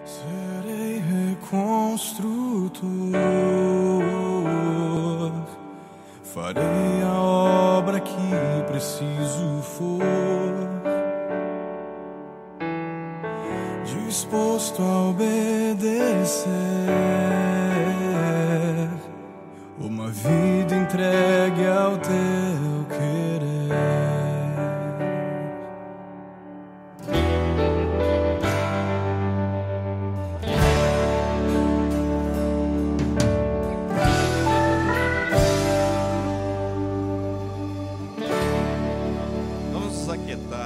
Serei reconstrutor, farei a obra que preciso for, disposto a obedecer, uma vida entregue ao teu querer.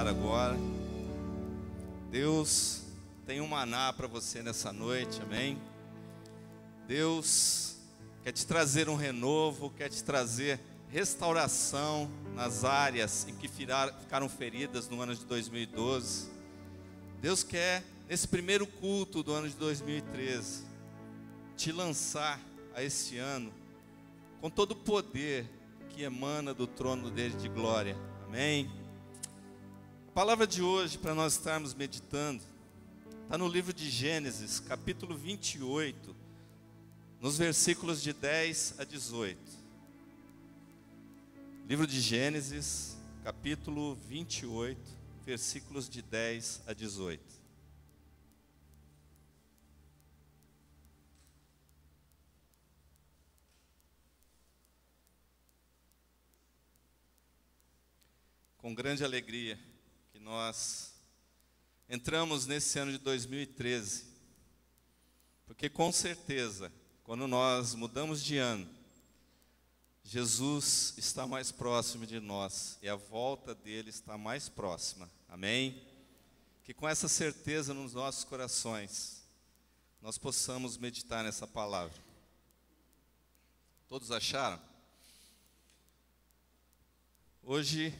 Agora, Deus tem um maná para você nessa noite, amém? Deus quer te trazer um renovo, quer te trazer restauração nas áreas em que ficaram feridas no ano de 2012. Deus quer, nesse primeiro culto do ano de 2013, te lançar a esse ano com todo o poder que emana do trono dele de glória, amém? A palavra de hoje, para nós estarmos meditando, está no livro de Gênesis, capítulo 28, nos versículos de 10 a 18. Livro de Gênesis, capítulo 28, versículos de 10 a 18. Com grande alegria que nós entramos nesse ano de 2013, porque com certeza, quando nós mudamos de ano, Jesus está mais próximo de nós e a volta dele está mais próxima, amém? Que com essa certeza nos nossos corações, nós possamos meditar nessa palavra. Todos acharam? Hoje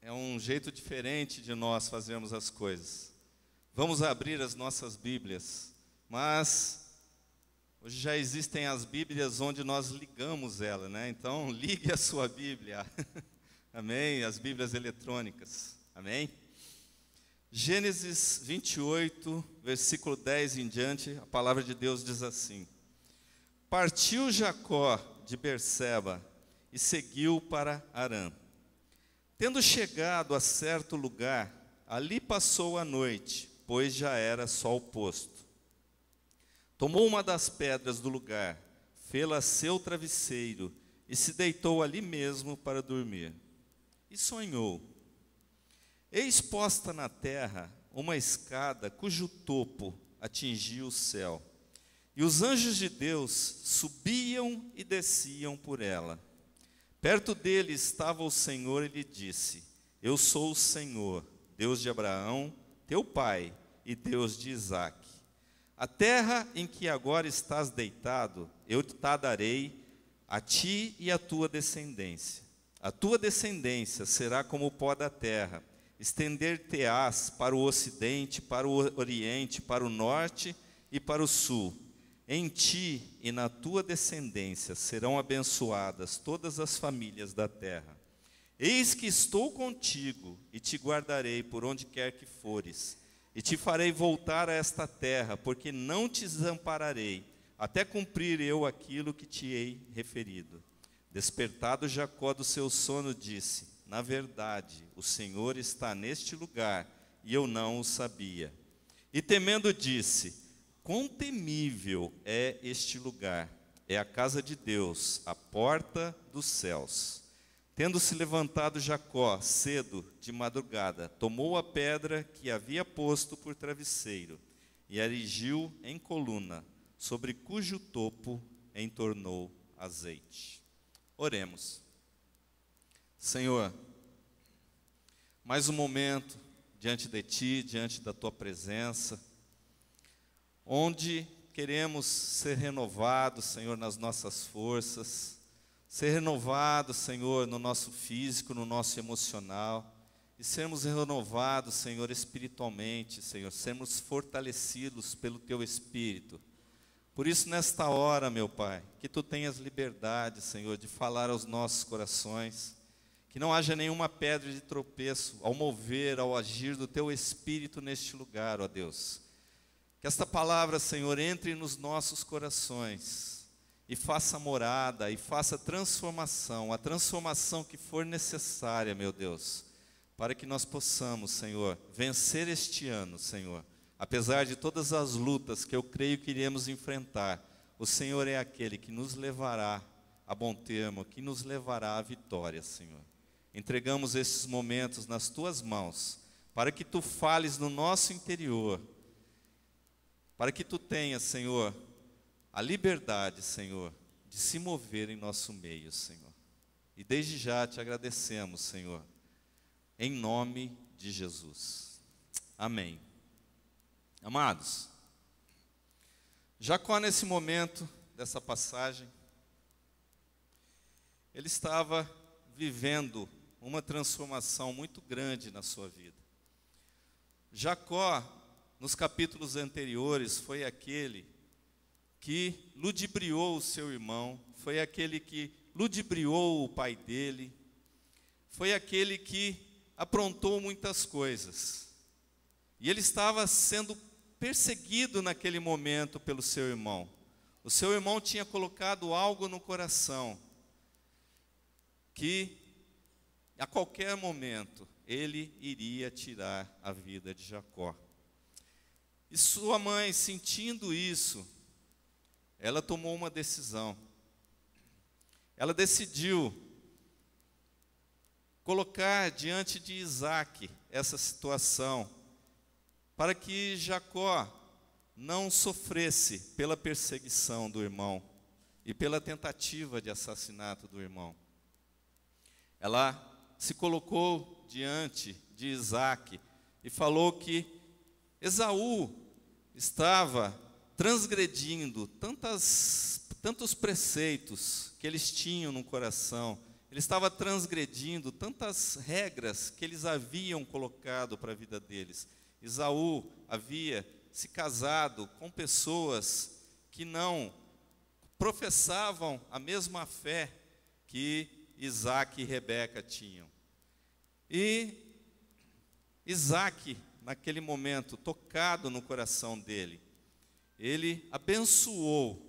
é um jeito diferente de nós fazermos as coisas. Vamos abrir as nossas Bíblias, mas hoje já existem as Bíblias onde nós ligamos ela, né? Então, ligue a sua Bíblia, amém? As Bíblias eletrônicas, amém? Gênesis 28, versículo 10 em diante, a palavra de Deus diz assim: Partiu Jacó de Berseba e seguiu para Harã. Tendo chegado a certo lugar, ali passou a noite, pois já era sol posto. Tomou uma das pedras do lugar, fê-la seu travesseiro, e se deitou ali mesmo para dormir. E sonhou. Eis posta na terra uma escada cujo topo atingia o céu, e os anjos de Deus subiam e desciam por ela. Perto dele estava o Senhor e lhe disse: Eu sou o Senhor, Deus de Abraão, teu pai, e Deus de Isaque. A terra em que agora estás deitado, eu te darei a ti e à tua descendência. A tua descendência será como o pó da terra, estender-te-ás para o ocidente, para o oriente, para o norte e para o sul. Em ti e na tua descendência serão abençoadas todas as famílias da terra. Eis que estou contigo e te guardarei por onde quer que fores, e te farei voltar a esta terra, porque não te desampararei, até cumprir eu aquilo que te hei referido. Despertado Jacó do seu sono, disse: Na verdade, o Senhor está neste lugar, e eu não o sabia. E temendo disse: Quão temível é este lugar! É a casa de Deus, a porta dos céus. Tendo-se levantado Jacó cedo, de madrugada, tomou a pedra que havia posto por travesseiro e a erigiu em coluna, sobre cujo topo entornou azeite. Oremos. Senhor, mais um momento diante de Ti, diante da Tua presença, onde queremos ser renovados, Senhor, nas nossas forças, ser renovados, Senhor, no nosso físico, no nosso emocional, e sermos renovados, Senhor, espiritualmente, Senhor, sermos fortalecidos pelo Teu Espírito. Por isso, nesta hora, meu Pai, que Tu tenhas liberdade, Senhor, de falar aos nossos corações, que não haja nenhuma pedra de tropeço ao mover, ao agir do Teu Espírito neste lugar, ó Deus. Que esta palavra, Senhor, entre nos nossos corações e faça morada, e faça transformação, a transformação que for necessária, meu Deus, para que nós possamos, Senhor, vencer este ano, Senhor. Apesar de todas as lutas que eu creio que iremos enfrentar, o Senhor é aquele que nos levará a bom termo, que nos levará à vitória, Senhor. Entregamos esses momentos nas Tuas mãos, para que Tu fales no nosso interior, para que Tu tenhas, Senhor, a liberdade, Senhor, de se mover em nosso meio, Senhor. E desde já Te agradecemos, Senhor, em nome de Jesus. Amém. Amados, Jacó, nesse momento dessa passagem, ele estava vivendo uma transformação muito grande na sua vida. Jacó, nos capítulos anteriores, foi aquele que ludibriou o seu irmão, foi aquele que ludibriou o pai dele, foi aquele que aprontou muitas coisas. E ele estava sendo perseguido naquele momento pelo seu irmão. O seu irmão tinha colocado algo no coração, que a qualquer momento ele iria tirar a vida de Jacó. E sua mãe, sentindo isso, ela tomou uma decisão. Ela decidiu colocar diante de Isaac essa situação, para que Jacó não sofresse pela perseguição do irmão e pela tentativa de assassinato do irmão. Ela se colocou diante de Isaac e falou que Esaú estava transgredindo tantos preceitos que eles tinham no coração. Ele estava transgredindo tantas regras que eles haviam colocado para a vida deles. Esaú havia se casado com pessoas que não professavam a mesma fé que Isaac e Rebeca tinham. E Isaac, naquele momento, tocado no coração dele, ele abençoou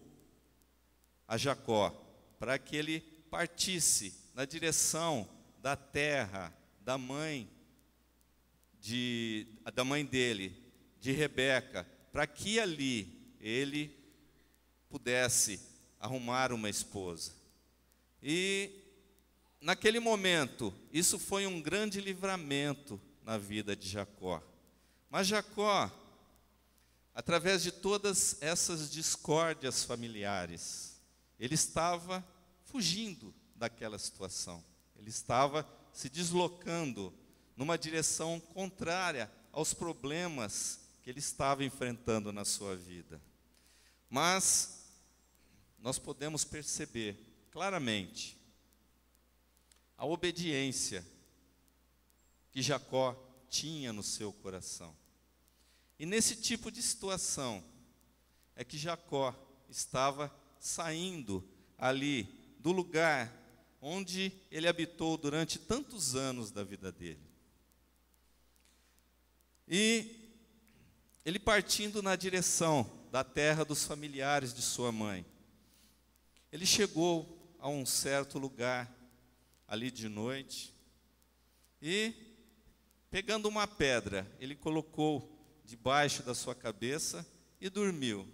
a Jacó para que ele partisse na direção da terra da mãe dele, de Rebeca, para que ali ele pudesse arrumar uma esposa. E naquele momento, isso foi um grande livramento na vida de Jacó. Mas Jacó, através de todas essas discórdias familiares, ele estava fugindo daquela situação. Ele estava se deslocando numa direção contrária aos problemas que ele estava enfrentando na sua vida. Mas nós podemos perceber claramente a obediência que Jacó tinha no seu coração. E nesse tipo de situação é que Jacó estava saindo ali do lugar onde ele habitou durante tantos anos da vida dele. E ele partindo na direção da terra dos familiares de sua mãe, ele chegou a um certo lugar ali de noite e, pegando uma pedra, ele colocou debaixo da sua cabeça e dormiu.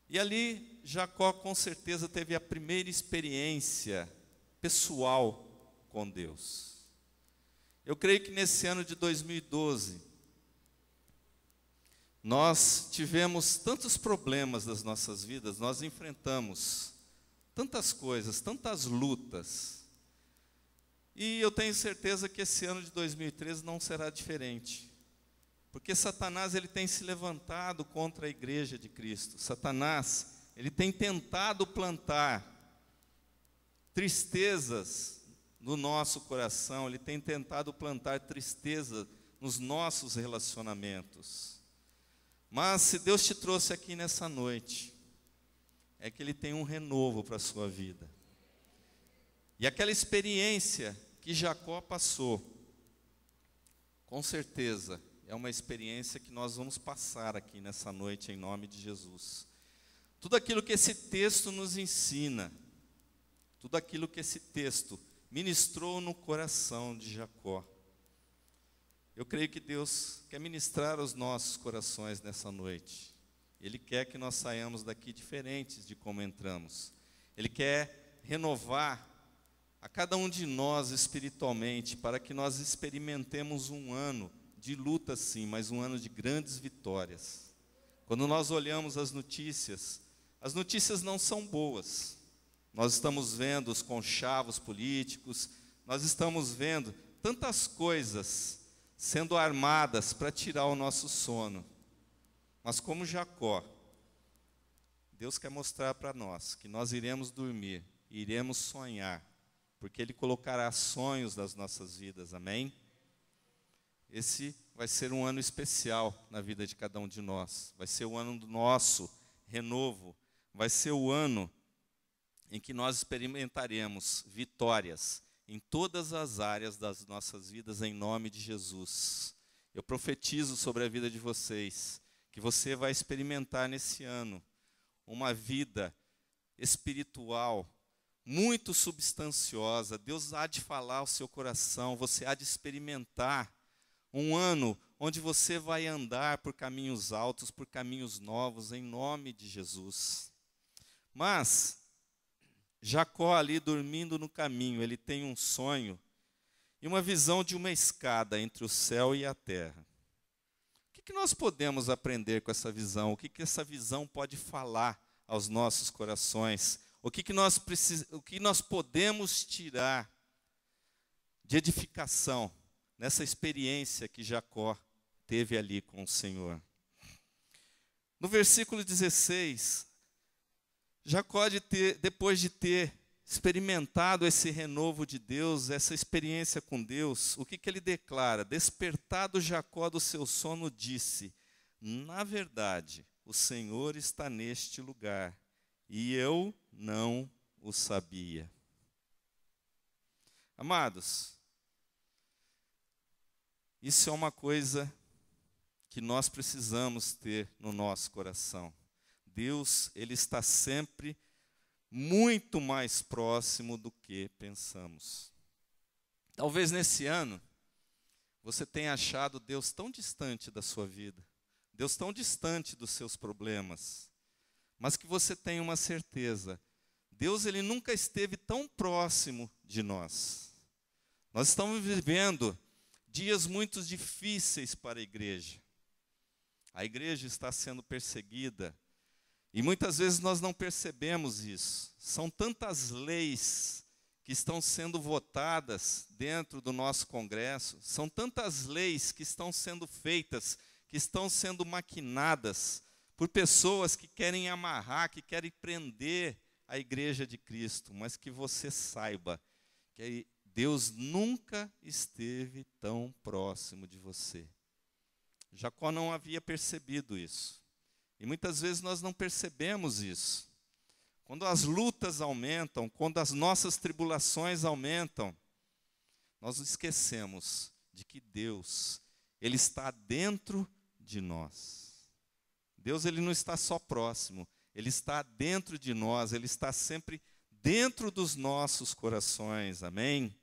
E ali Jacó com certeza teve a primeira experiência pessoal com Deus. Eu creio que nesse ano de 2012, nós tivemos tantos problemas das nossas vidas, nós enfrentamos tantas coisas, tantas lutas. E eu tenho certeza que esse ano de 2013 não será diferente. Porque Satanás, ele tem se levantado contra a igreja de Cristo. Satanás, ele tem tentado plantar tristezas no nosso coração, ele tem tentado plantar tristeza nos nossos relacionamentos. Mas se Deus te trouxe aqui nessa noite, é que Ele tem um renovo para a sua vida. E aquela experiência que Jacó passou, com certeza, é uma experiência que nós vamos passar aqui nessa noite, em nome de Jesus. Tudo aquilo que esse texto nos ensina, tudo aquilo que esse texto ministrou no coração de Jacó, eu creio que Deus quer ministrar aos nossos corações nessa noite. Ele quer que nós saiamos daqui diferentes de como entramos. Ele quer renovar a cada um de nós espiritualmente, para que nós experimentemos um ano de luta sim, mas um ano de grandes vitórias. Quando nós olhamos as notícias não são boas. Nós estamos vendo os conchavos políticos, nós estamos vendo tantas coisas sendo armadas para tirar o nosso sono. Mas como Jacó, Deus quer mostrar para nós que nós iremos dormir, iremos sonhar, porque Ele colocará sonhos nas nossas vidas, amém? Esse vai ser um ano especial na vida de cada um de nós. Vai ser o ano do nosso renovo. Vai ser o ano em que nós experimentaremos vitórias em todas as áreas das nossas vidas, em nome de Jesus. Eu profetizo sobre a vida de vocês, que você vai experimentar nesse ano uma vida espiritual muito substanciosa. Deus há de falar ao seu coração, você há de experimentar um ano onde você vai andar por caminhos altos, por caminhos novos, em nome de Jesus. Mas Jacó ali dormindo no caminho, ele tem um sonho e uma visão de uma escada entre o céu e a terra. O que nós podemos aprender com essa visão? O que essa visão pode falar aos nossos corações? O que nós podemos tirar de edificação nessa experiência que Jacó teve ali com o Senhor? No versículo 16, Jacó, depois de ter experimentado esse renovo de Deus, essa experiência com Deus, o que ele declara? Despertado Jacó do seu sono, disse: na verdade, o Senhor está neste lugar, e eu não o sabia. Amados, isso é uma coisa que nós precisamos ter no nosso coração. Deus, Ele está sempre muito mais próximo do que pensamos. Talvez nesse ano, você tenha achado Deus tão distante da sua vida, Deus tão distante dos seus problemas, mas que você tenha uma certeza, Deus, Ele nunca esteve tão próximo de nós. Nós estamos vivendo dias muito difíceis para a igreja. A igreja está sendo perseguida, e muitas vezes nós não percebemos isso. São tantas leis que estão sendo votadas dentro do nosso Congresso, são tantas leis que estão sendo feitas, que estão sendo maquinadas por pessoas que querem amarrar, que querem prender a igreja de Cristo, mas que você saiba que Deus nunca esteve tão próximo de você. Jacó não havia percebido isso. E muitas vezes nós não percebemos isso. Quando as lutas aumentam, quando as nossas tribulações aumentam, nós esquecemos de que Deus, Ele está dentro de nós. Deus, Ele não está só próximo, Ele está dentro de nós, Ele está sempre dentro dos nossos corações, amém?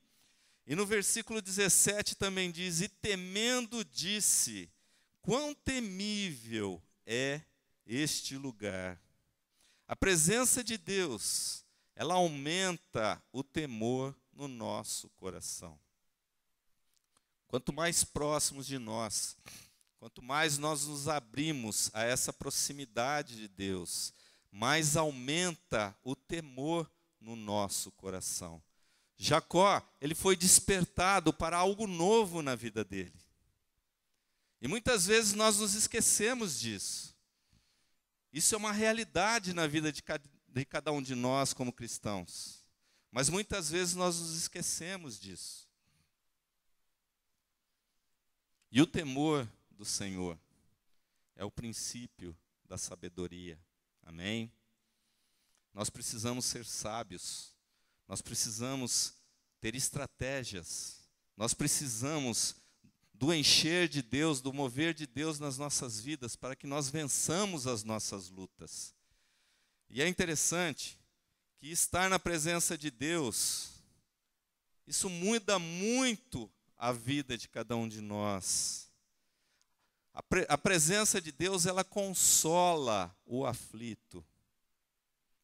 E no versículo 17 também diz: e temendo disse, quão temível é este lugar. A presença de Deus, ela aumenta o temor no nosso coração. Quanto mais próximos de nós, quanto mais nós nos abrimos a essa proximidade de Deus, mais aumenta o temor no nosso coração. Jacó, ele foi despertado para algo novo na vida dele. E muitas vezes nós nos esquecemos disso. Isso é uma realidade na vida de cada um de nós como cristãos. Mas muitas vezes nós nos esquecemos disso. E o temor do Senhor é o princípio da sabedoria. Amém? Nós precisamos ser sábios. Nós precisamos ter estratégias. Nós precisamos do encher de Deus, do mover de Deus nas nossas vidas, para que nós vençamos as nossas lutas. E é interessante que estar na presença de Deus, isso muda muito a vida de cada um de nós. A presença de Deus, ela consola o aflito.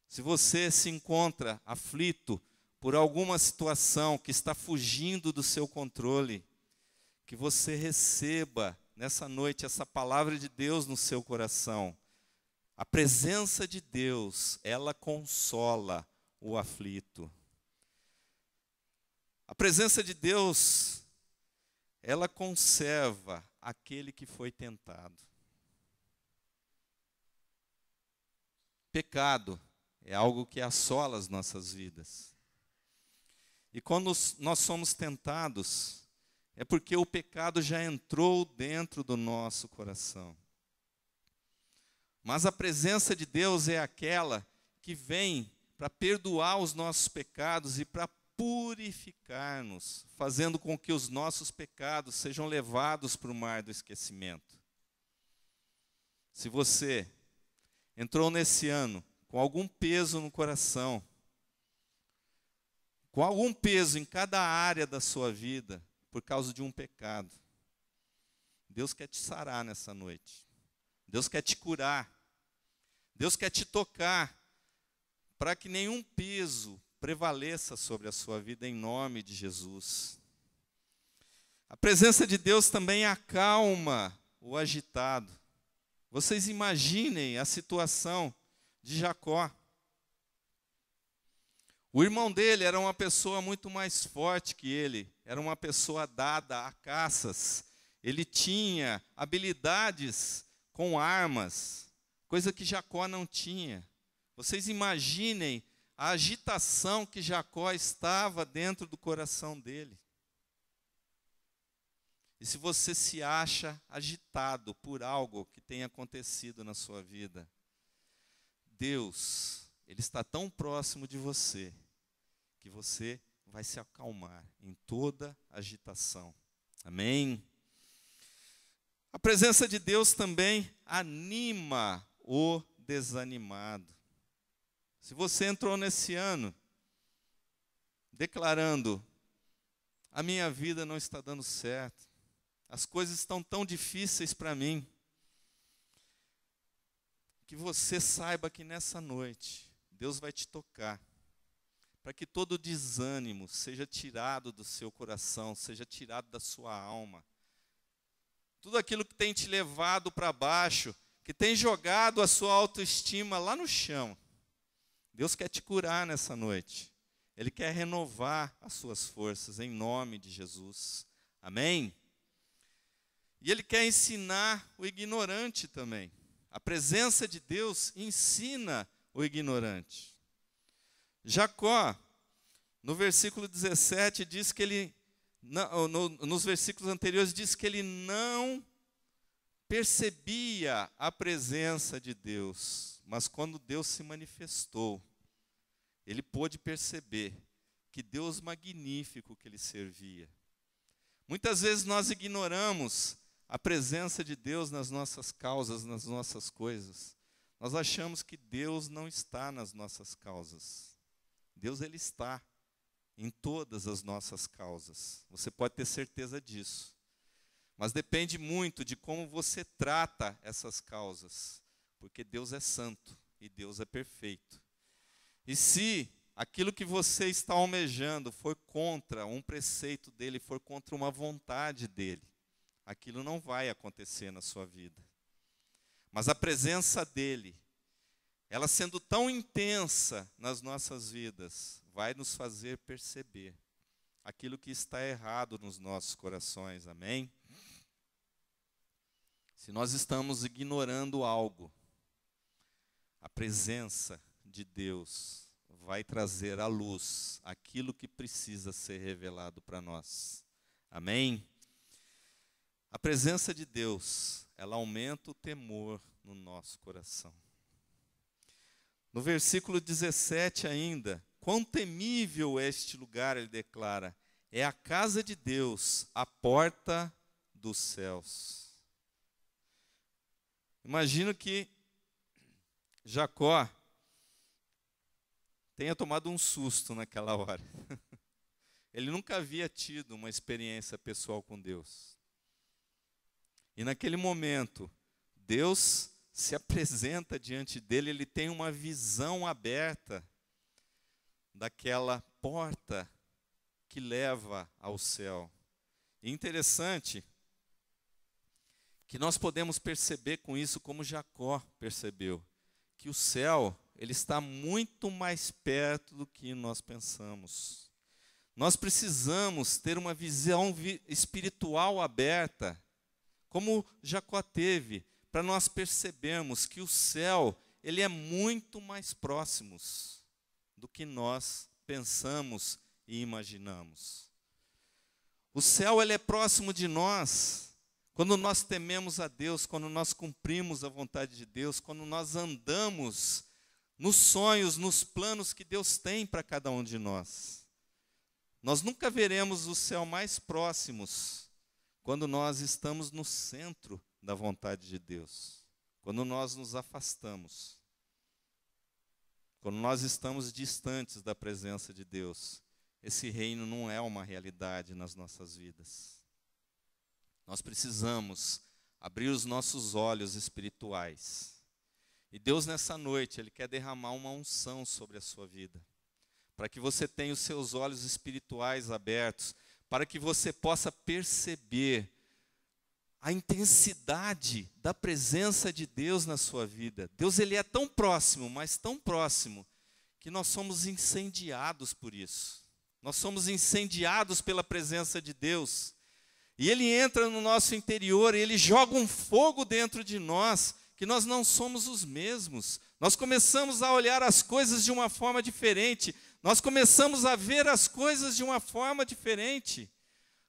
Se você se encontra aflito por alguma situação que está fugindo do seu controle, que você receba nessa noite essa palavra de Deus no seu coração. A presença de Deus, ela consola o aflito. A presença de Deus, ela conserva aquele que foi tentado. Pecado é algo que assola as nossas vidas. E quando nós somos tentados, é porque o pecado já entrou dentro do nosso coração. Mas a presença de Deus é aquela que vem para perdoar os nossos pecados e para purificar-nos, fazendo com que os nossos pecados sejam levados para o mar do esquecimento. Se você entrou nesse ano com algum peso no coração, com algum peso em cada área da sua vida, por causa de um pecado, Deus quer te sarar nessa noite. Deus quer te curar. Deus quer te tocar, para que nenhum peso prevaleça sobre a sua vida, em nome de Jesus. A presença de Deus também acalma o agitado. Vocês imaginem a situação de Jacó. O irmão dele era uma pessoa muito mais forte que ele, era uma pessoa dada a caças, ele tinha habilidades com armas, coisa que Jacó não tinha. Vocês imaginem a agitação que Jacó estava dentro do coração dele. E se você se acha agitado por algo que tenha acontecido na sua vida, Deus, Ele está tão próximo de você, que você vai se acalmar em toda agitação. Amém? A presença de Deus também anima o desanimado. Se você entrou nesse ano declarando: a minha vida não está dando certo, as coisas estão tão difíceis para mim, que você saiba que nessa noite Deus vai te tocar, para que todo desânimo seja tirado do seu coração, seja tirado da sua alma. Tudo aquilo que tem te levado para baixo, que tem jogado a sua autoestima lá no chão, Deus quer te curar nessa noite. Ele quer renovar as suas forças em nome de Jesus. Amém? E Ele quer ensinar o ignorante também. A presença de Deus ensina o ignorante. Jacó, no versículo 17, diz que ele, nos versículos anteriores, diz que ele não percebia a presença de Deus, mas quando Deus se manifestou, ele pôde perceber que Deus magnífico que ele servia. Muitas vezes nós ignoramos a presença de Deus nas nossas causas, nas nossas coisas. Nós achamos que Deus não está nas nossas causas. Deus, Ele está em todas as nossas causas. Você pode ter certeza disso. Mas depende muito de como você trata essas causas. Porque Deus é santo e Deus é perfeito. E se aquilo que você está almejando for contra um preceito dEle, for contra uma vontade dEle, aquilo não vai acontecer na sua vida. Mas a presença dEle, ela sendo tão intensa nas nossas vidas, vai nos fazer perceber aquilo que está errado nos nossos corações, amém? Se nós estamos ignorando algo, a presença de Deus vai trazer à luz aquilo que precisa ser revelado para nós, amém? A presença de Deus, ela aumenta o temor no nosso coração. No versículo 17 ainda, quão temível é este lugar, ele declara, é a casa de Deus, a porta dos céus. Imagino que Jacó tenha tomado um susto naquela hora. Ele nunca havia tido uma experiência pessoal com Deus. E naquele momento, Deus se apresenta diante dele, ele tem uma visão aberta daquela porta que leva ao céu. E interessante que nós podemos perceber com isso como Jacó percebeu, que o céu, ele está muito mais perto do que nós pensamos. Nós precisamos ter uma visão espiritual aberta, como Jacó teve, para nós percebermos que o céu, ele é muito mais próximo do que nós pensamos e imaginamos. O céu, ele é próximo de nós quando nós tememos a Deus, quando nós cumprimos a vontade de Deus, quando nós andamos nos sonhos, nos planos que Deus tem para cada um de nós. Nós nunca veremos o céu mais próximos quando nós estamos no centro da vontade de Deus, quando nós nos afastamos, quando nós estamos distantes da presença de Deus. Esse reino não é uma realidade nas nossas vidas. Nós precisamos abrir os nossos olhos espirituais. E Deus, nessa noite, Ele quer derramar uma unção sobre a sua vida, para que você tenha os seus olhos espirituais abertos, para que você possa perceber a intensidade da presença de Deus na sua vida. Deus, Ele é tão próximo, mas tão próximo, que nós somos incendiados por isso. Nós somos incendiados pela presença de Deus. E Ele entra no nosso interior, e Ele joga um fogo dentro de nós, que nós não somos os mesmos. Nós começamos a olhar as coisas de uma forma diferente. Nós começamos a ver as coisas de uma forma diferente.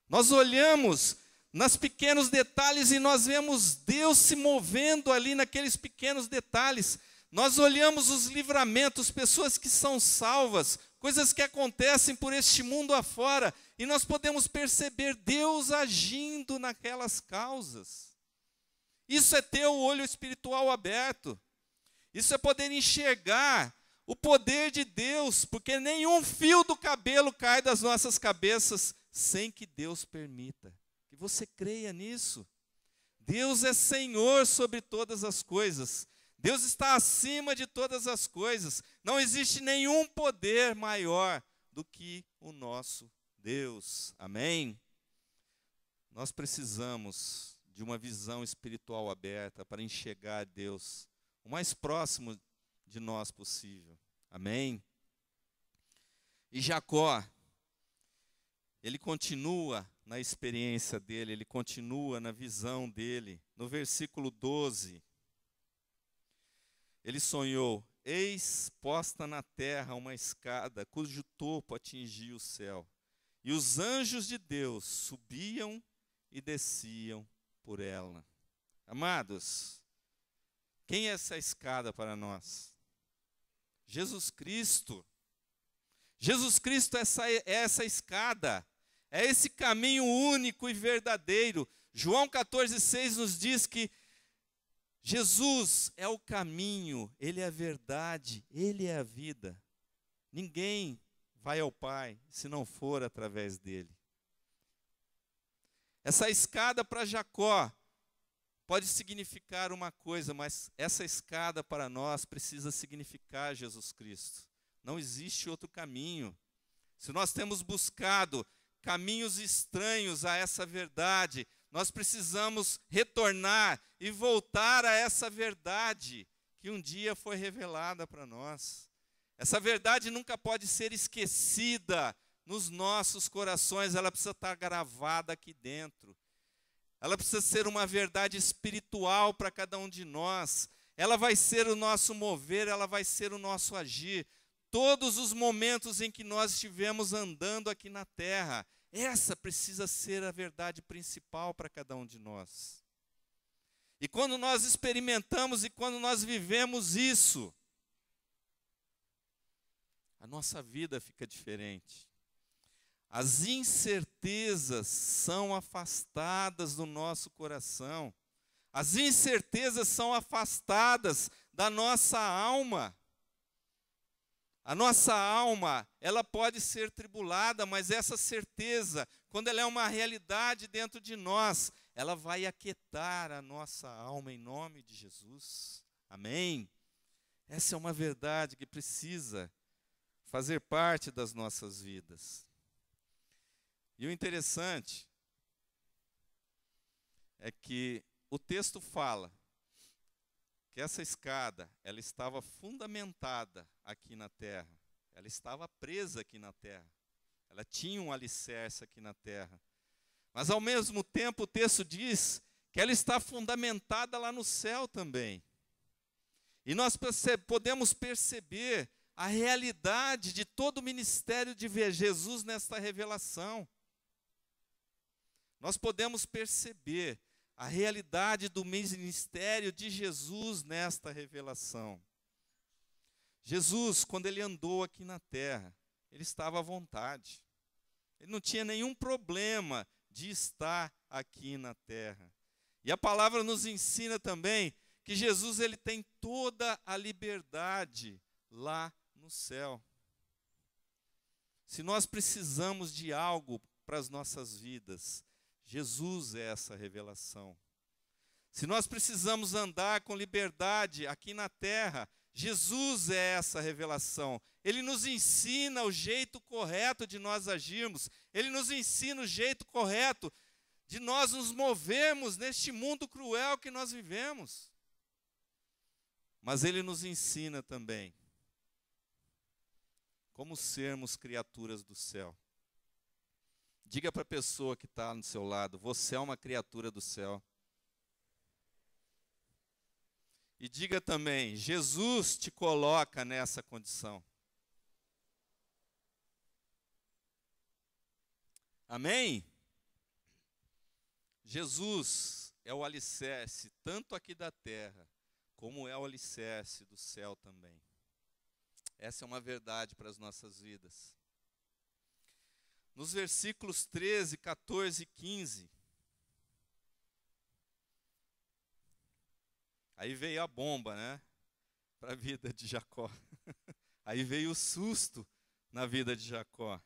Nós olhamos nos pequenos detalhes e nós vemos Deus se movendo ali naqueles pequenos detalhes. Nós olhamos os livramentos, pessoas que são salvas, coisas que acontecem por este mundo afora, e nós podemos perceber Deus agindo naquelas causas. Isso é ter o olho espiritual aberto. Isso é poder enxergar o poder de Deus, porque nenhum fio do cabelo cai das nossas cabeças sem que Deus permita. Que você creia nisso. Deus é Senhor sobre todas as coisas. Deus está acima de todas as coisas. Não existe nenhum poder maior do que o nosso Deus. Amém? Nós precisamos de uma visão espiritual aberta para enxergar Deus o mais próximo de nós possível. Amém? E Jacó, ele continua na experiência dele, ele continua na visão dele. No versículo 12, ele sonhou: eis posta na terra uma escada, cujo topo atingia o céu. E os anjos de Deus subiam e desciam por ela. Amados, quem é essa escada para nós? Jesus Cristo. Jesus Cristo é essa escada, é esse caminho único e verdadeiro. João 14,6 nos diz que Jesus é o caminho, Ele é a verdade, Ele é a vida. Ninguém vai ao Pai se não for através dEle. Essa escada para Jacó pode significar uma coisa, mas essa escada para nós precisa significar Jesus Cristo. Não existe outro caminho. Se nós temos buscado caminhos estranhos a essa verdade, nós precisamos retornar e voltar a essa verdade que um dia foi revelada para nós. Essa verdade nunca pode ser esquecida nos nossos corações, ela precisa estar gravada aqui dentro. Ela precisa ser uma verdade espiritual para cada um de nós. Ela vai ser o nosso mover, ela vai ser o nosso agir. Todos os momentos em que nós estivemos andando aqui na terra, essa precisa ser a verdade principal para cada um de nós. E quando nós experimentamos e quando nós vivemos isso, a nossa vida fica diferente. As incertezas são afastadas do nosso coração. As incertezas são afastadas da nossa alma. A nossa alma, ela pode ser tribulada, mas essa certeza, quando ela é uma realidade dentro de nós, ela vai aquietar a nossa alma em nome de Jesus. Amém? Essa é uma verdade que precisa fazer parte das nossas vidas. E o interessante é que o texto fala que essa escada, ela estava fundamentada aqui na terra. Ela estava presa aqui na terra. Ela tinha um alicerce aqui na terra. Mas ao mesmo tempo o texto diz que ela está fundamentada lá no céu também. E nós podemos perceber a realidade de todo o ministério de Jesus nesta revelação. Nós podemos perceber a realidade do ministério de Jesus nesta revelação. Jesus, quando ele andou aqui na terra, ele estava à vontade. Ele não tinha nenhum problema de estar aqui na terra. E a palavra nos ensina também que Jesus ele tem toda a liberdade lá no céu. Se nós precisamos de algo para as nossas vidas, Jesus é essa revelação. Se nós precisamos andar com liberdade aqui na terra, Jesus é essa revelação. Ele nos ensina o jeito correto de nós agirmos. Ele nos ensina o jeito correto de nós nos movermos neste mundo cruel que nós vivemos. Mas ele nos ensina também como sermos criaturas do céu. Diga para a pessoa que está no seu lado, você é uma criatura do céu. E diga também, Jesus te coloca nessa condição. Amém? Jesus é o alicerce, tanto aqui da terra, como é o alicerce do céu também. Essa é uma verdade para as nossas vidas. Nos versículos 13, 14 e 15, aí veio a bomba, né? Para a vida de Jacó. Aí veio o susto na vida de Jacó.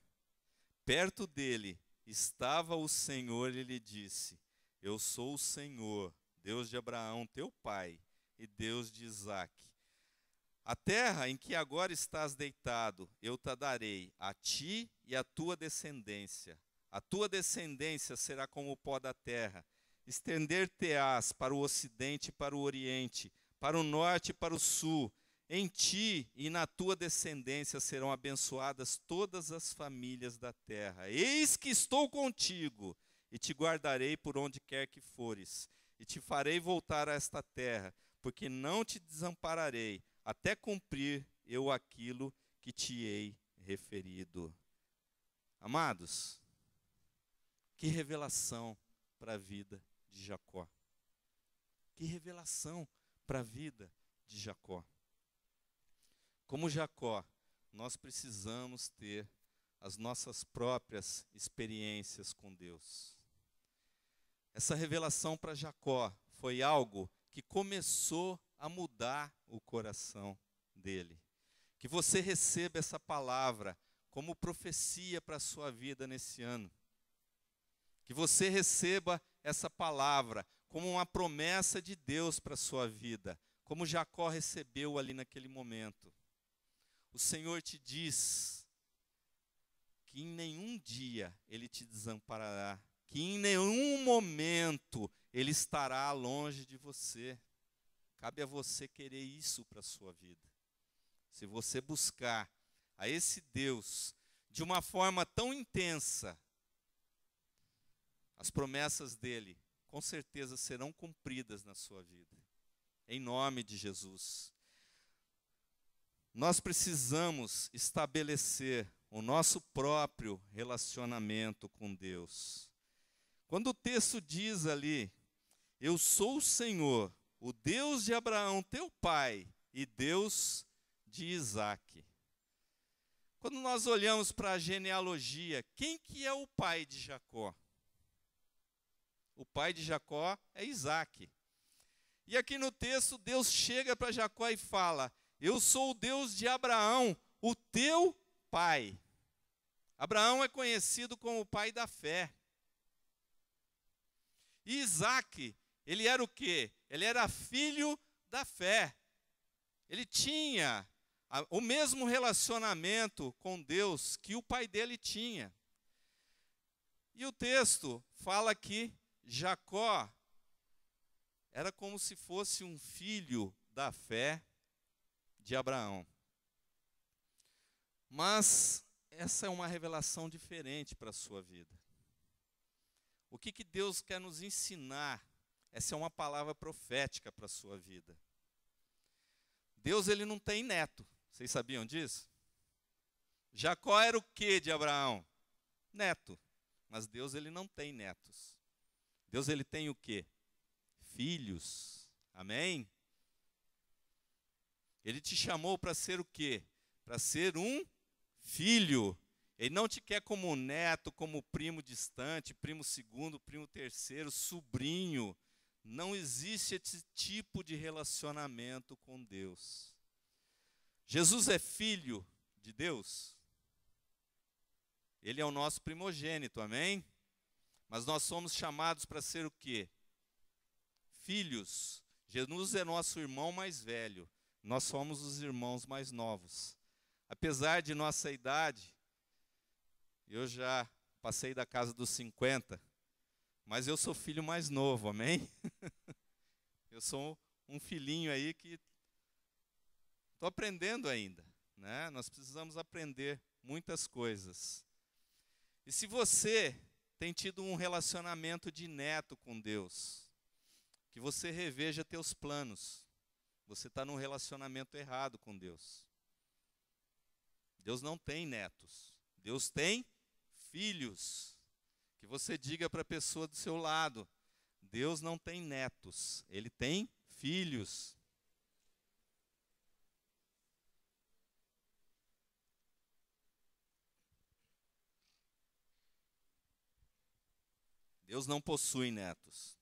Perto dele estava o Senhor e lhe disse: Eu sou o Senhor, Deus de Abraão, teu pai, e Deus de Isaque. A terra em que agora estás deitado, eu te darei, a ti e à tua descendência. A tua descendência será como o pó da terra. Estender-te-ás para o ocidente e para o oriente, para o norte e para o sul. Em ti e na tua descendência serão abençoadas todas as famílias da terra. Eis que estou contigo, e te guardarei por onde quer que fores, e te farei voltar a esta terra, porque não te desampararei, até cumprir eu aquilo que te hei referido. Amados, que revelação para a vida de Jacó. Que revelação para a vida de Jacó. Como Jacó, nós precisamos ter as nossas próprias experiências com Deus. Essa revelação para Jacó foi algo que começou a mudar o coração dele. Que você receba essa palavra como profecia para a sua vida nesse ano. Que você receba essa palavra como uma promessa de Deus para a sua vida, como Jacó recebeu ali naquele momento. O Senhor te diz que em nenhum dia Ele te desamparará, que em nenhum momento Ele estará longe de você. Cabe a você querer isso para a sua vida. Se você buscar a esse Deus de uma forma tão intensa, as promessas dele com certeza serão cumpridas na sua vida. Em nome de Jesus. Nós precisamos estabelecer o nosso próprio relacionamento com Deus. Quando o texto diz ali, eu sou o Senhor, o Deus de Abraão, teu pai, e Deus de Isaque. Quando nós olhamos para a genealogia, quem que é o pai de Jacó? O pai de Jacó é Isaac. E aqui no texto, Deus chega para Jacó e fala: eu sou o Deus de Abraão, o teu pai. Abraão é conhecido como o pai da fé. E Isaac, ele era o quê? Ele era filho da fé. Ele tinha o mesmo relacionamento com Deus que o pai dele tinha. E o texto fala que Jacó era como se fosse um filho da fé de Abraão. Mas essa é uma revelação diferente para a sua vida. O que Deus quer nos ensinar? Essa é uma palavra profética para a sua vida. Deus, ele não tem neto. Vocês sabiam disso? Jacó era o quê de Abraão? Neto. Mas Deus, ele não tem netos. Deus, ele tem o quê? Filhos. Amém? Ele te chamou para ser o quê? Para ser um filho. Ele não te quer como neto, como primo distante, primo segundo, primo terceiro, sobrinho. Não existe esse tipo de relacionamento com Deus. Jesus é filho de Deus. Ele é o nosso primogênito, amém? Mas nós somos chamados para ser o quê? Filhos. Jesus é nosso irmão mais velho. Nós somos os irmãos mais novos. Apesar de nossa idade, eu já passei da casa dos 50, mas eu sou filho mais novo, amém? Eu sou um filhinho aí que estou aprendendo ainda, né? Nós precisamos aprender muitas coisas. E se você tem tido um relacionamento de neto com Deus, que você reveja teus planos. Você está num relacionamento errado com Deus. Deus não tem netos. Deus tem filhos. Que você diga para a pessoa do seu lado: Deus não tem netos, Ele tem filhos. Deus não possui netos.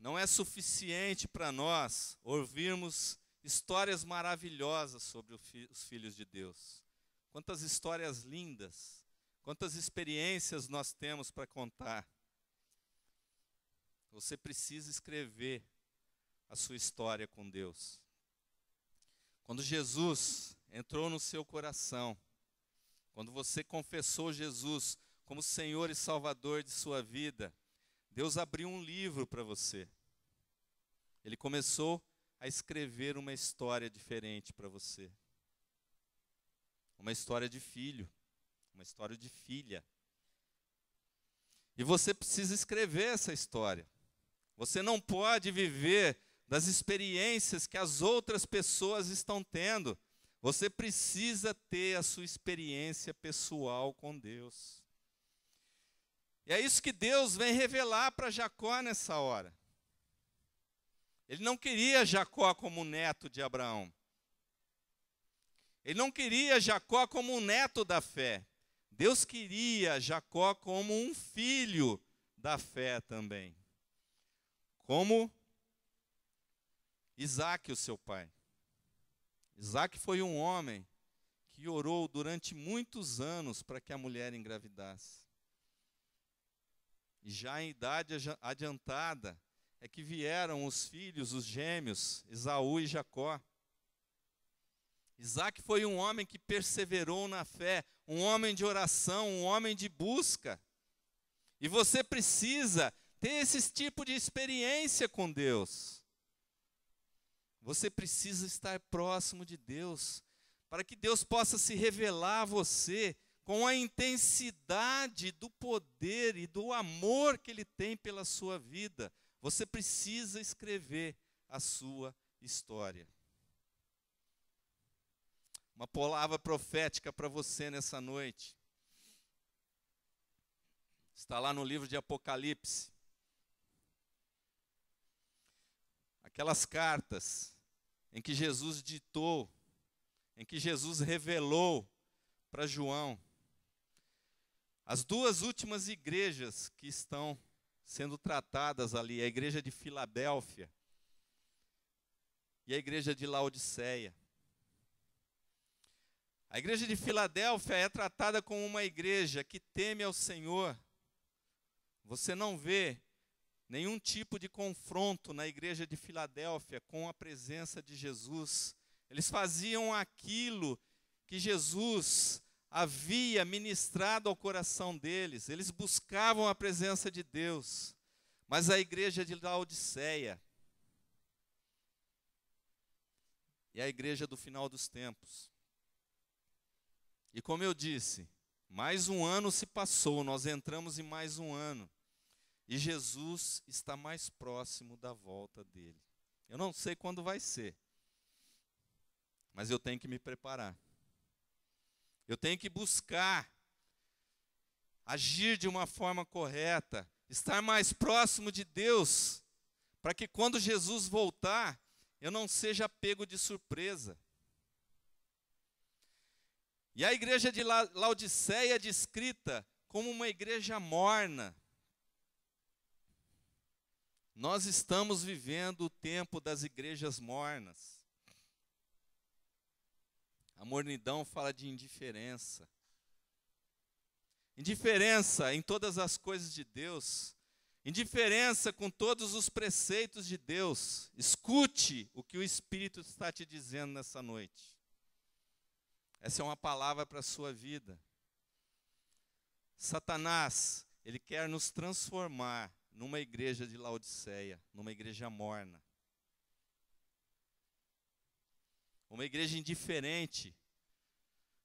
Não é suficiente para nós ouvirmos histórias maravilhosas sobre os filhos de Deus. Quantas histórias lindas, quantas experiências nós temos para contar. Você precisa escrever a sua história com Deus. Quando Jesus entrou no seu coração, quando você confessou Jesus como Senhor e Salvador de sua vida, Deus abriu um livro para você. Ele começou a escrever uma história diferente para você. Uma história de filho, uma história de filha. E você precisa escrever essa história. Você não pode viver das experiências que as outras pessoas estão tendo. Você precisa ter a sua experiência pessoal com Deus. E é isso que Deus vem revelar para Jacó nessa hora. Ele não queria Jacó como neto de Abraão. Ele não queria Jacó como um neto da fé. Deus queria Jacó como um filho da fé também. Como Isaac, o seu pai. Isaac foi um homem que orou durante muitos anos para que a mulher engravidasse. E já em idade adiantada é que vieram os filhos, os gêmeos, Esaú e Jacó. Isaac foi um homem que perseverou na fé, um homem de oração, um homem de busca. E você precisa ter esse tipo de experiência com Deus. Você precisa estar próximo de Deus, para que Deus possa se revelar a você com a intensidade do poder e do amor que Ele tem pela sua vida. Você precisa escrever a sua história. Uma palavra profética para você nessa noite. Está lá no livro de Apocalipse. Aquelas cartas em que Jesus ditou, em que Jesus revelou para João as duas últimas igrejas que estão sendo tratadas ali, a igreja de Filadélfia e a igreja de Laodiceia. A igreja de Filadélfia é tratada como uma igreja que teme ao Senhor. Você não vê nenhum tipo de confronto na igreja de Filadélfia com a presença de Jesus. Eles faziam aquilo que Jesus havia ministrado ao coração deles. Eles buscavam a presença de Deus. Mas a igreja de Laodiceia é a igreja do final dos tempos. E como eu disse, mais um ano se passou, nós entramos em mais um ano. E Jesus está mais próximo da volta dele. Eu não sei quando vai ser, mas eu tenho que me preparar. Eu tenho que buscar agir de uma forma correta, estar mais próximo de Deus, para que quando Jesus voltar, eu não seja pego de surpresa. E a igreja de Laodiceia é descrita como uma igreja morna. Nós estamos vivendo o tempo das igrejas mornas. A mornidão fala de indiferença. Indiferença em todas as coisas de Deus. Indiferença com todos os preceitos de Deus. Escute o que o Espírito está te dizendo nessa noite. Essa é uma palavra para a sua vida. Satanás, ele quer nos transformar numa igreja de Laodiceia, numa igreja morna. Uma igreja indiferente,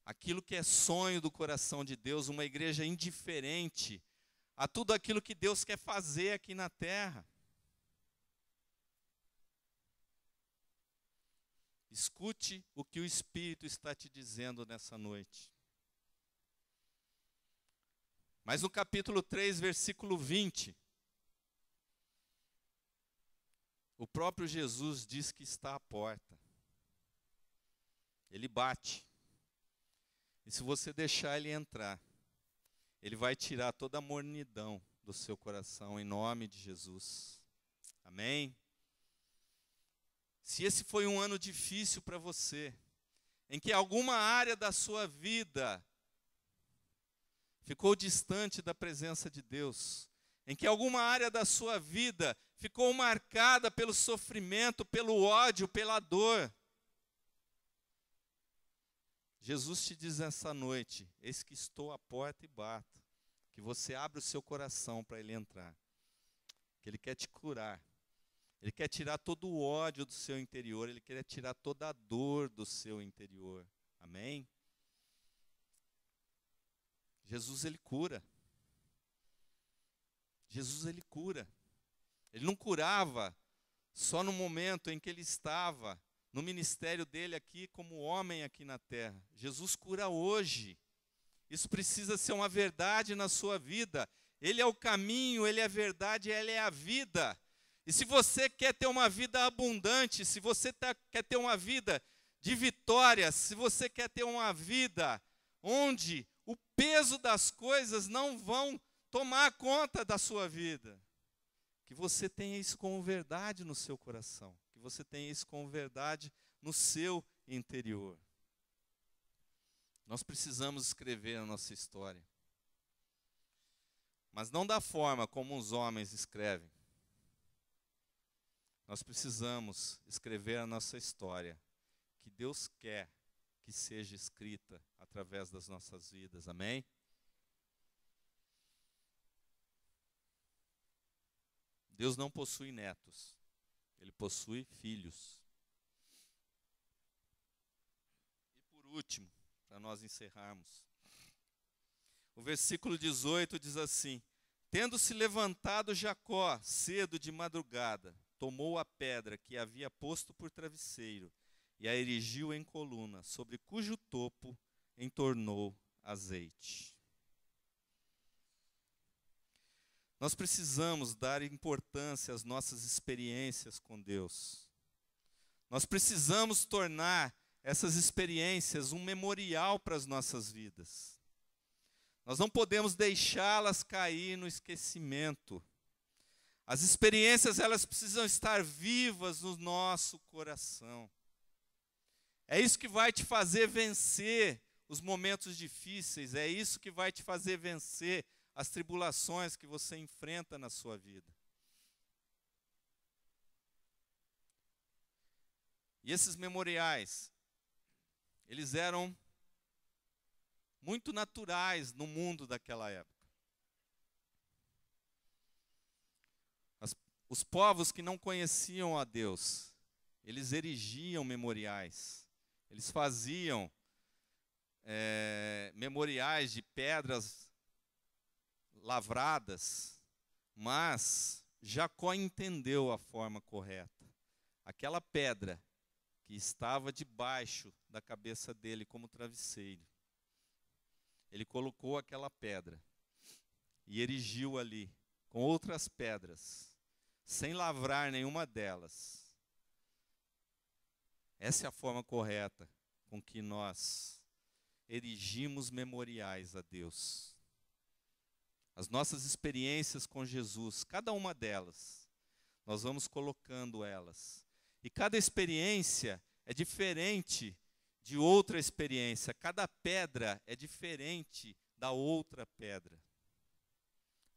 aquilo que é sonho do coração de Deus, uma igreja indiferente a tudo aquilo que Deus quer fazer aqui na terra. Escute o que o Espírito está te dizendo nessa noite. Mas no capítulo 3, versículo 20, o próprio Jesus diz que está à porta. Ele bate. E se você deixar ele entrar, ele vai tirar toda a mornidão do seu coração, em nome de Jesus. Amém? Se esse foi um ano difícil para você, em que alguma área da sua vida ficou distante da presença de Deus, em que alguma área da sua vida ficou marcada pelo sofrimento, pelo ódio, pela dor, Jesus te diz essa noite: eis que estou à porta e bato, que você abre o seu coração para ele entrar, que ele quer te curar, ele quer tirar todo o ódio do seu interior, ele quer tirar toda a dor do seu interior. Amém? Jesus, ele cura. Jesus, ele cura. Ele não curava só no momento em que ele estava no ministério dele aqui como homem aqui na terra. Jesus cura hoje. Isso precisa ser uma verdade na sua vida. Ele é o caminho, ele é a verdade, ele é a vida. E se você quer ter uma vida abundante, se você quer ter uma vida de vitórias, se você quer ter uma vida onde o peso das coisas não vão tomar conta da sua vida, que você tenha isso como verdade no seu coração, que você tenha isso como verdade no seu interior. Nós precisamos escrever a nossa história, mas não da forma como os homens escrevem. Nós precisamos escrever a nossa história, que Deus quer que seja escrita através das nossas vidas. Amém? Deus não possui netos, ele possui filhos. E por último, para nós encerrarmos, o versículo 18 diz assim: tendo-se levantado Jacó cedo de madrugada, tomou a pedra que havia posto por travesseiro e a erigiu em coluna, sobre cujo topo entornou azeite. Nós precisamos dar importância às nossas experiências com Deus. Nós precisamos tornar essas experiências um memorial para as nossas vidas. Nós não podemos deixá-las cair no esquecimento. As experiências, elas precisam estar vivas no nosso coração. É isso que vai te fazer vencer os momentos difíceis, é isso que vai te fazer vencer as tribulações que você enfrenta na sua vida. E esses memoriais, eles eram muito naturais no mundo daquela época. Os povos que não conheciam a Deus, eles erigiam memoriais. Eles faziam memoriais de pedras lavradas, mas Jacó entendeu a forma correta. Aquela pedra que estava debaixo da cabeça dele como travesseiro, ele colocou aquela pedra e erigiu ali com outras pedras, sem lavrar nenhuma delas. Essa é a forma correta com que nós erigimos memoriais a Deus. As nossas experiências com Jesus, cada uma delas, nós vamos colocando elas. E cada experiência é diferente de outra experiência. Cada pedra é diferente da outra pedra.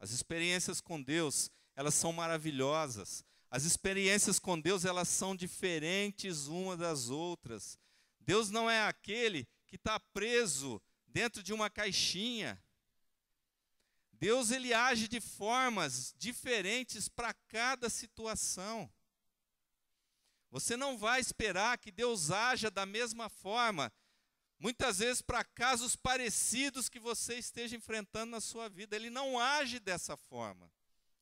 As experiências com Deus, elas são maravilhosas. As experiências com Deus, elas são diferentes umas das outras. Deus não é aquele que está preso dentro de uma caixinha. Deus, ele age de formas diferentes para cada situação. Você não vai esperar que Deus haja da mesma forma, muitas vezes para casos parecidos que você esteja enfrentando na sua vida. Ele não age dessa forma.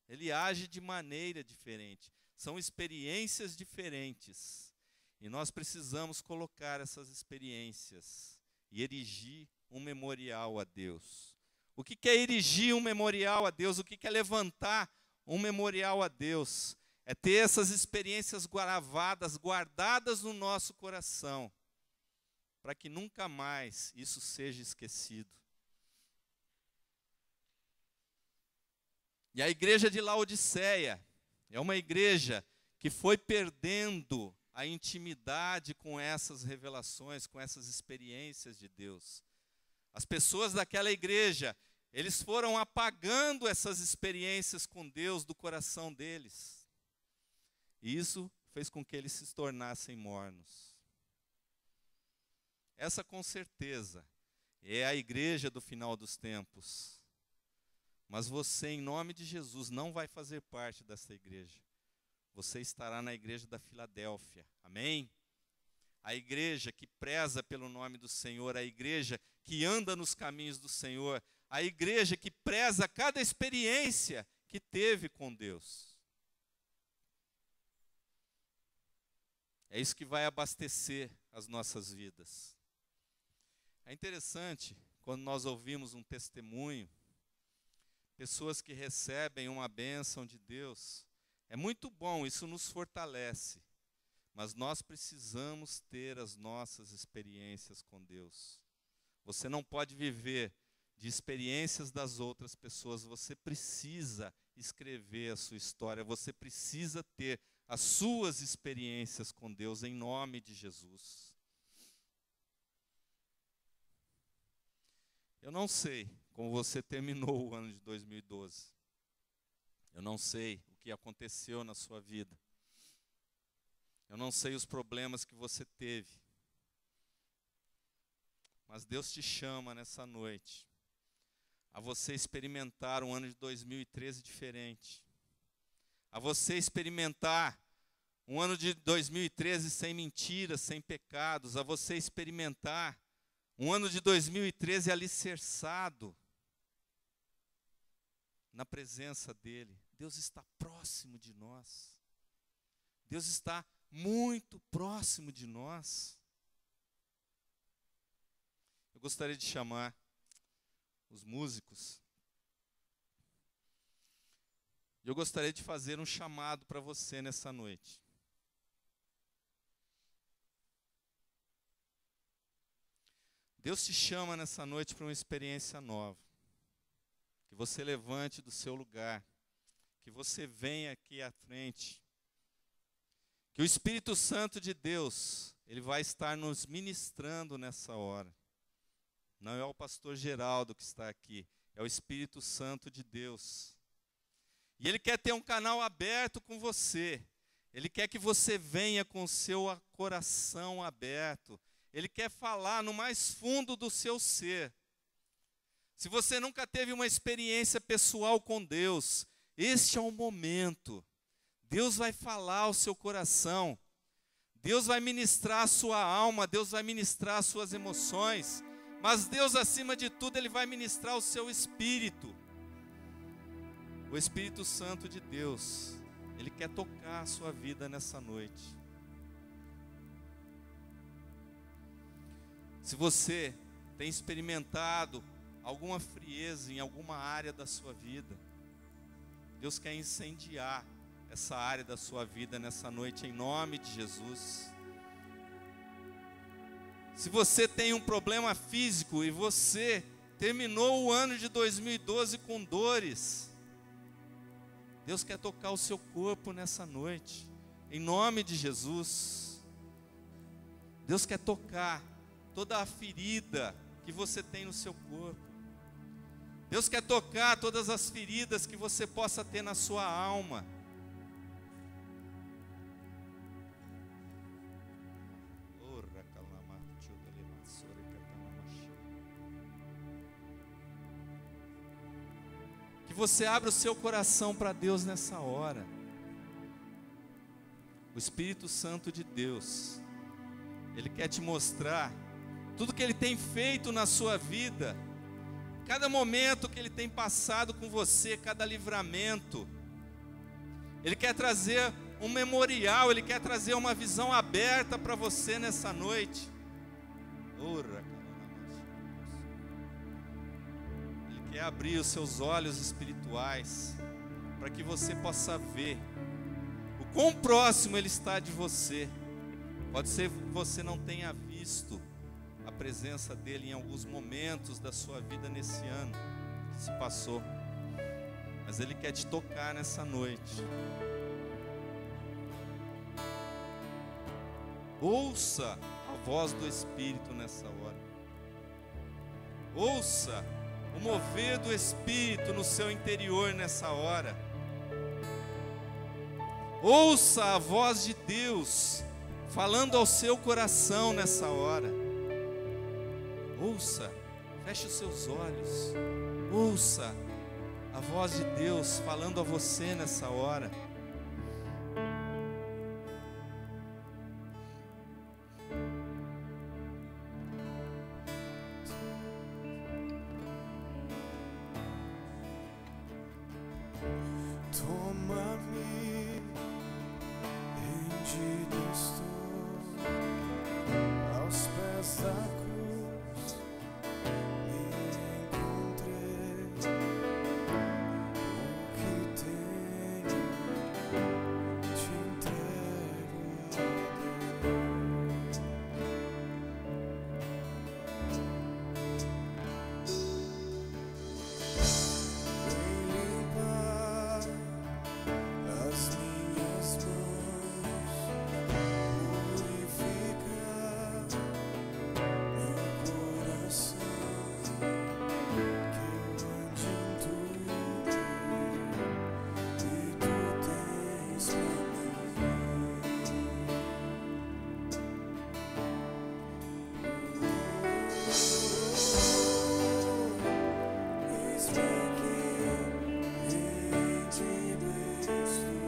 Ele age de maneira diferente. São experiências diferentes. E nós precisamos colocar essas experiências e erigir um memorial a Deus. O que é erigir um memorial a Deus? O que é levantar um memorial a Deus? É ter essas experiências gravadas, guardadas no nosso coração, para que nunca mais isso seja esquecido. E a igreja de Laodiceia é uma igreja que foi perdendo a intimidade com essas revelações, com essas experiências de Deus. As pessoas daquela igreja, eles foram apagando essas experiências com Deus do coração deles. E isso fez com que eles se tornassem mornos. Essa, com certeza, é a igreja do final dos tempos. Mas você, em nome de Jesus, não vai fazer parte dessa igreja. Você estará na igreja da Filadélfia. Amém? A igreja que preza pelo nome do Senhor, a igreja que anda nos caminhos do Senhor, a igreja que preza cada experiência que teve com Deus. É isso que vai abastecer as nossas vidas. É interessante quando nós ouvimos um testemunho, pessoas que recebem uma bênção de Deus. É muito bom, isso nos fortalece. Mas nós precisamos ter as nossas experiências com Deus. Você não pode viver de experiências das outras pessoas. Você precisa escrever a sua história. Você precisa ter as suas experiências com Deus em nome de Jesus. Eu não sei como você terminou o ano de 2012. Eu não sei o que aconteceu na sua vida. Eu não sei os problemas que você teve. Mas Deus te chama nessa noite a você experimentar um ano de 2013 diferente. A você experimentar um ano de 2013 sem mentiras, sem pecados. A você experimentar um ano de 2013 alicerçado na presença dEle. Deus está próximo de nós. Deus está muito próximo de nós. Eu gostaria de chamar os músicos. Eu gostaria de fazer um chamado para você nessa noite. Deus te chama nessa noite para uma experiência nova. Que você levante do seu lugar. Que você venha aqui à frente. Que o Espírito Santo de Deus, ele vai estar nos ministrando nessa hora. Não é o pastor Geraldo que está aqui, é o Espírito Santo de Deus. E ele quer ter um canal aberto com você. Ele quer que você venha com o seu coração aberto. Ele quer falar no mais fundo do seu ser. Se você nunca teve uma experiência pessoal com Deus, este é o momento. Deus vai falar ao seu coração. Deus vai ministrar a sua alma, Deus vai ministrar as suas emoções. Mas Deus, acima de tudo, Ele vai ministrar o seu espírito. O Espírito Santo de Deus, Ele quer tocar a sua vida nessa noite. Se você tem experimentado alguma frieza em alguma área da sua vida, Deus quer incendiar essa área da sua vida nessa noite, em nome de Jesus. Se você tem um problema físico e você terminou o ano de 2012 com dores, Deus quer tocar o seu corpo nessa noite, em nome de Jesus. Deus quer tocar toda a ferida que você tem no seu corpo. Deus quer tocar todas as feridas que você possa ter na sua alma. Que você abra o seu coração para Deus nessa hora. O Espírito Santo de Deus, Ele quer te mostrar tudo que Ele tem feito na sua vida, cada momento que Ele tem passado com você, cada livramento. Ele quer trazer um memorial, Ele quer trazer uma visão aberta para você nessa noite. Ele quer abrir os seus olhos espirituais, para que você possa ver o quão próximo Ele está de você. Pode ser que você não tenha visto a presença dEle em alguns momentos da sua vida nesse ano que se passou, mas Ele quer te tocar nessa noite. Ouça a voz do Espírito nessa hora. Ouça o mover do Espírito no seu interior nessa hora. Ouça a voz de Deus falando ao seu coração nessa hora. Ouça, feche os seus olhos. Ouça a voz de Deus falando a você nessa hora. Toma-me, rendido estou aos pés da cruz, me encontrei. O que tenho te entrego a Deus. Vem limpar as minhas mãos, purificar meu coração, que eu ande em tudo e tu tens pra mim. Eis-me aqui, rendido estou.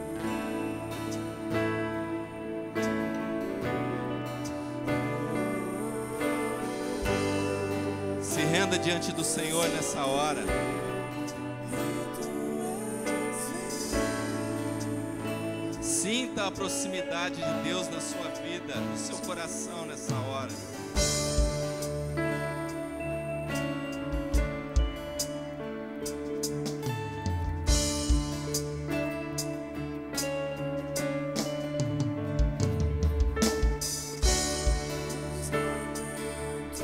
Se renda diante do Senhor nessa hora. Sinta a proximidade de Deus na sua vida, no seu coração nessa hora. Os lamentos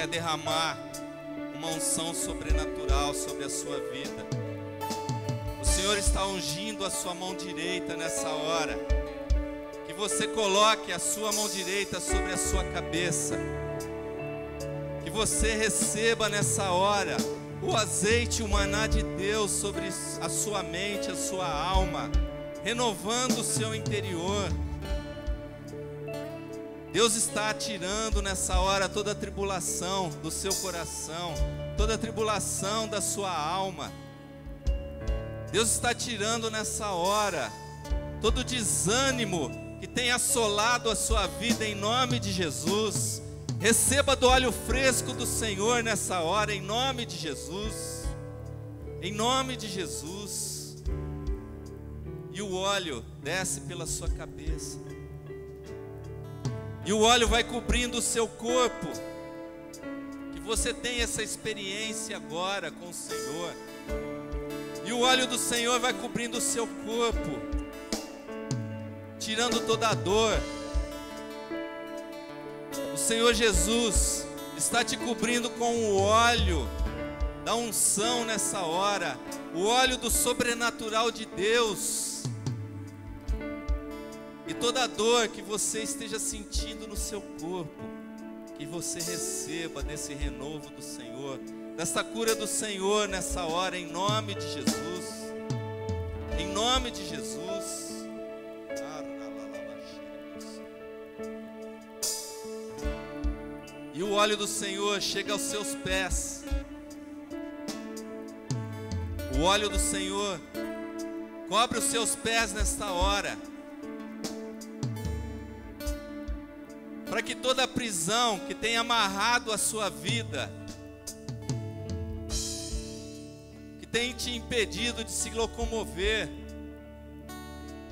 quer derramar uma unção sobrenatural sobre a sua vida. O Senhor está ungindo a sua mão direita nessa hora. Que você coloque a sua mão direita sobre a sua cabeça. Que você receba nessa hora o azeite, o maná de Deus sobre a sua mente, a sua alma, renovando o seu interior. Deus está tirando nessa hora toda a tribulação do seu coração, toda a tribulação da sua alma. Deus está tirando nessa hora todo o desânimo que tem assolado a sua vida em nome de Jesus. Receba do óleo fresco do Senhor nessa hora, em nome de Jesus. Em nome de Jesus. E o óleo desce pela sua cabeça. E o óleo vai cobrindo o seu corpo. Que você tenha essa experiência agora com o Senhor. E o óleo do Senhor vai cobrindo o seu corpo, tirando toda a dor. O Senhor Jesus está te cobrindo com o óleo da unção nessa hora, o óleo do sobrenatural de Deus. E toda a dor que você esteja sentindo no seu corpo, que você receba desse renovo do Senhor, dessa cura do Senhor nessa hora, em nome de Jesus. Em nome de Jesus. E o óleo do Senhor chega aos seus pés. O óleo do Senhor cobre os seus pés nesta hora, para que toda a prisão que tem amarrado a sua vida, que tem te impedido de se locomover,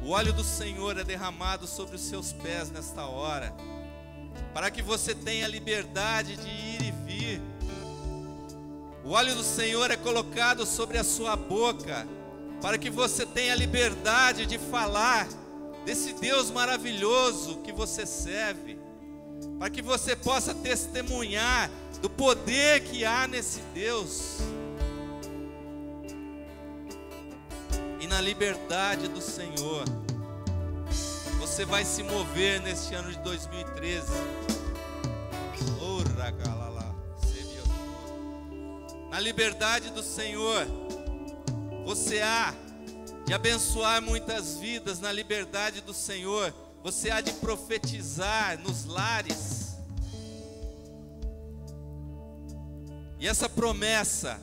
o óleo do Senhor é derramado sobre os seus pés nesta hora, para que você tenha liberdade de ir e vir. O óleo do Senhor é colocado sobre a sua boca, para que você tenha liberdade de falar desse Deus maravilhoso que você serve, para que você possa testemunhar do poder que há nesse Deus. E na liberdade do Senhor, você vai se mover neste ano de 2013. Na liberdade do Senhor, você há de abençoar muitas vidas. Na liberdade do Senhor, você há de profetizar nos lares. E essa promessa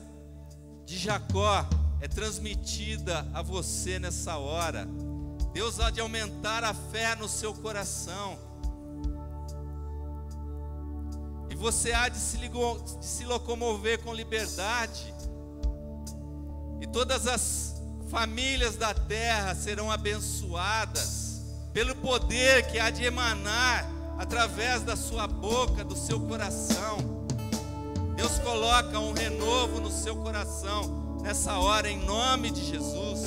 de Jacó é transmitida a você nessa hora. Deus há de aumentar a fé no seu coração. E você há de se locomover com liberdade. E todas as famílias da terra serão abençoadas pelo poder que há de emanar através da sua boca, do seu coração. Deus coloca um renovo no seu coração nessa hora, em nome de Jesus.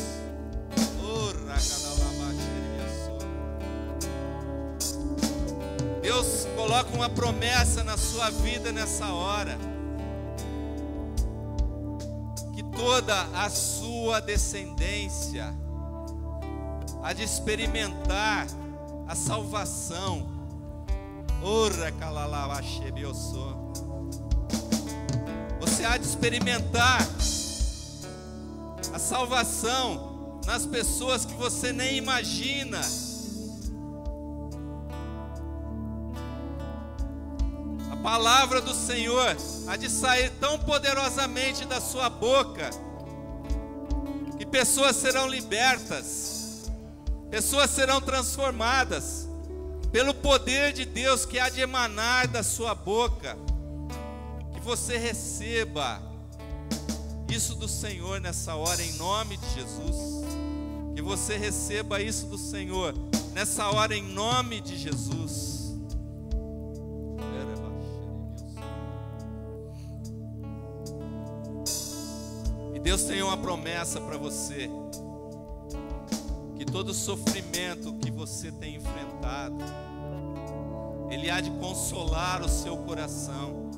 Deus coloca uma promessa na sua vida nessa hora, que toda a sua descendência há de experimentar a salvação. Você há de experimentar a salvação nas pessoas que você nem imagina. A palavra do Senhor há de sair tão poderosamente da sua boca, que pessoas serão libertas, pessoas serão transformadas pelo poder de Deus que há de emanar da sua boca. Que você receba isso do Senhor nessa hora, em nome de Jesus. Que você receba isso do Senhor nessa hora, em nome de Jesus. E Deus tem uma promessa para você, que todo sofrimento que você tem enfrentado, Ele há de consolar o seu coração.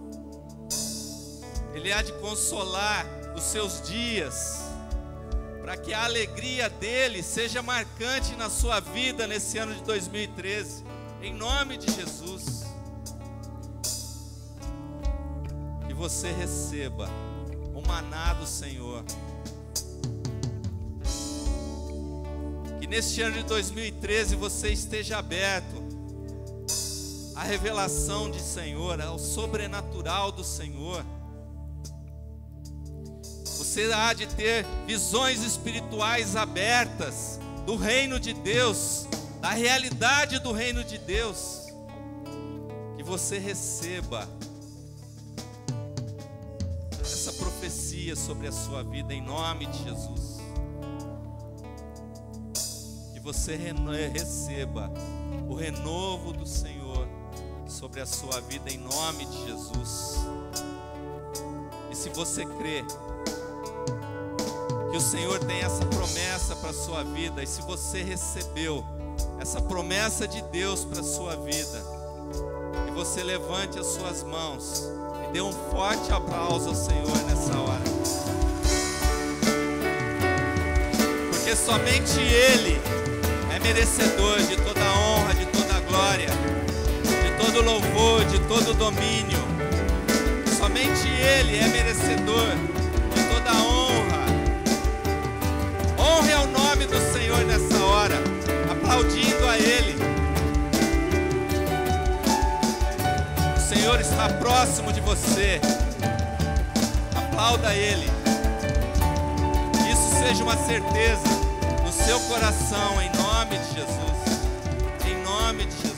Ele há de consolar os seus dias, para que a alegria dele seja marcante na sua vida nesse ano de 2013, em nome de Jesus. Que você receba o maná do Senhor. Que neste ano de 2013 você esteja aberto à revelação de Senhor, ao sobrenatural do Senhor. Você há de ter visões espirituais abertas do reino de Deus, da realidade do reino de Deus. Que você receba essa profecia sobre a sua vida em nome de Jesus. Que você receba o renovo do Senhor sobre a sua vida em nome de Jesus. E se você crê que o Senhor tem essa promessa para a sua vida, e se você recebeu essa promessa de Deus para a sua vida, que você levante as suas mãos e dê um forte aplauso ao Senhor nessa hora. Porque somente Ele é merecedor de toda a honra, de toda a glória, de todo louvor, de todo domínio. Somente Ele é merecedor de toda a honra. Honre ao nome do Senhor nessa hora, aplaudindo a Ele. O Senhor está próximo de você. Aplauda Ele. Que isso seja uma certeza no seu coração, em nome de Jesus. Em nome de Jesus.